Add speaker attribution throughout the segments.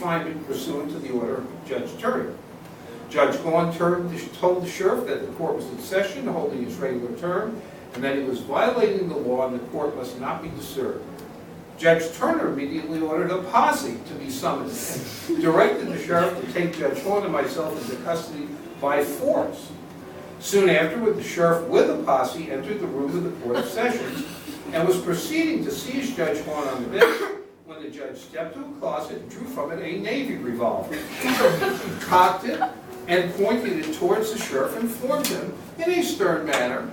Speaker 1: confinement pursuant to the order of Judge Turner. Judge Gaunt told the sheriff that the court was in session, holding its regular term, and that he was violating the law and the court must not be disturbed. Judge Turner immediately ordered a posse to be summoned and directed the sheriff to take Judge Gaunt and myself into custody by force. Soon afterward, the sheriff with a posse entered the room of the Court of Sessions and was proceeding to seize Judge Gaunt on the bench when the judge stepped to a closet and drew from it a Navy revolver. He cocked it and pointed it towards the sheriff and informed him in a stern manner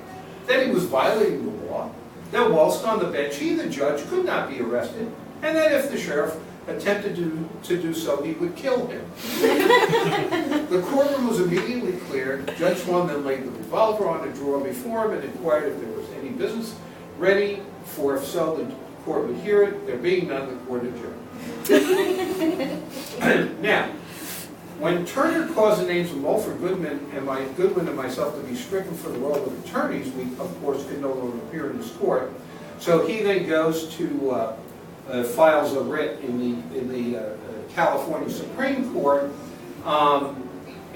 Speaker 1: that he was violating the law, that whilst on the bench he, the judge, could not be arrested, and that if the sheriff attempted to do so, he would kill him. The courtroom was immediately cleared. Judge Gaunt then laid the revolver on a drawer before him and inquired if there was any business ready, for if so, the court would hear it. There being none, the court adjourned. Now, when Turner caused the names of Mulford Goodwin and myself to be stricken for the role of attorneys, we, of course, could no longer appear in this court. So he then goes to files a writ in the California Supreme Court,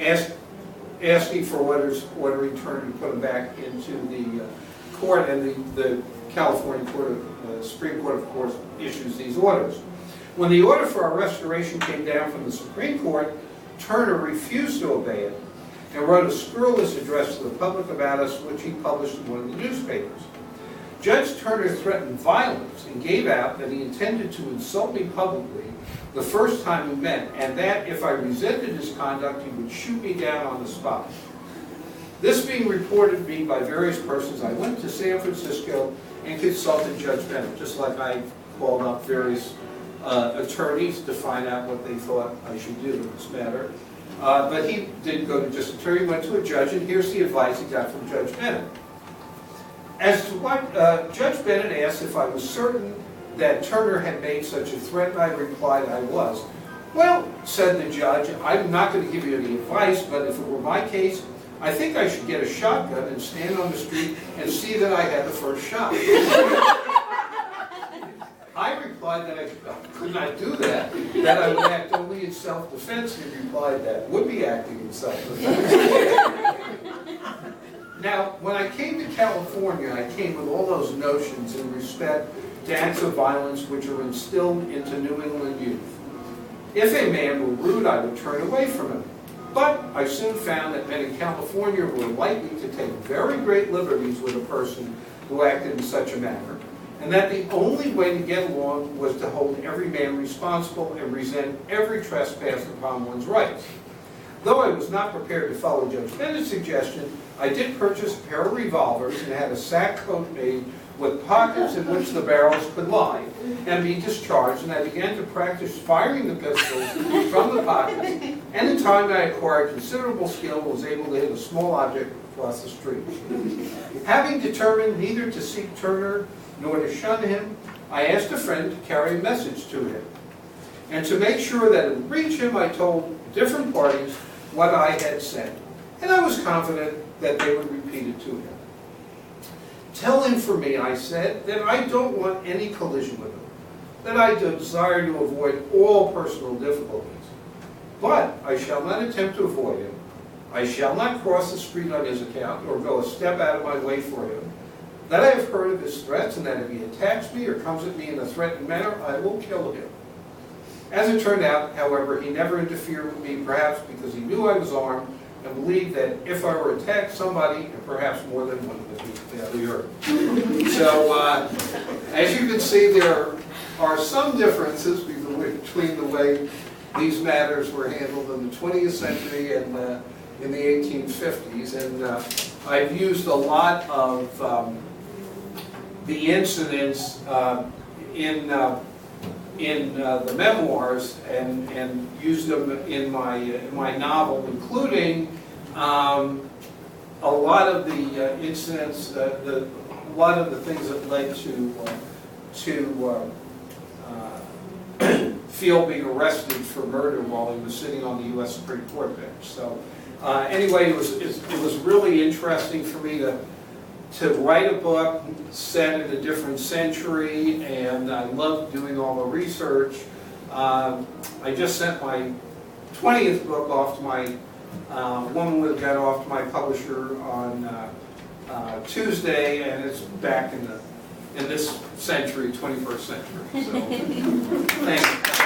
Speaker 1: asking for ordering Turner to put him back into the court, and the California Supreme Court, of course, issues these orders. When the order for our restoration came down from the Supreme Court, Turner refused to obey it and wrote a scurrilous address to the public about us, which he published in one of the newspapers. Judge Turner threatened violence and gave out that he intended to insult me publicly the first time we met, and that if I resented his conduct, he would shoot me down on the spot. This being reported to me by various persons, I went to San Francisco and consulted Judge Bennett, just like I called up various attorneys to find out what they thought I should do in this matter. But he didn't go to just attorney, he went to a judge, and here's the advice he got from Judge Bennett. As to what Judge Bennett asked if I was certain that Turner had made such a threat, and I replied I was. Well, said the judge, I'm not going to give you any advice, but if it were my case, I think I should get a shotgun and stand on the street and see that I had the first shot. I replied that I could not do that I would act only in self-defense. He replied that would be acting in self-defense. Now, when I came to California, I came with all those notions in respect to acts of violence which are instilled into New England youth. If a man were rude, I would turn away from him. But I soon found that men in California were likely to take very great liberties with a person who acted in such a manner, and that the only way to get along was to hold every man responsible and resent every trespass upon one's rights. Though I was not prepared to follow Judge Bennett's suggestion, I did purchase a pair of revolvers and had a sack coat made with pockets in which the barrels could lie and be discharged, and I began to practice firing the pistols from the pockets, and in time I acquired considerable skill and was able to hit a small object across the street. Having determined neither to seek Turner nor to shun him, I asked a friend to carry a message to him. And to make sure that it would reach him, I told different parties what I had said, and I was confident that they would repeat it to him. Tell him for me, I said, that I don't want any collision with him, that I desire to avoid all personal difficulties. But I shall not attempt to avoid him. I shall not cross the street on his account or go a step out of my way for him. That I have heard of his threats, and that if he attacks me or comes at me in a threatened manner, I will kill him. As it turned out, however, he never interfered with me, perhaps because he knew I was armed, and believed that if I were attacked, somebody, and perhaps more than one, would be badly hurt. So, as you can see, there are some differences between the way these matters were handled in the 20th century and in the 1850s, and I've used a lot of the incidents in the memoirs and used them in my novel, including a lot of the incidents, a lot of the things that led to Phil being arrested for murder while he was sitting on the U.S. Supreme Court bench. So anyway, it was really interesting for me to write a book set in a different century, and I loved doing all the research I just sent my 20th book off to my woman with got off to my publisher on Tuesday, and it's back in this century, 21st century. So, thank you.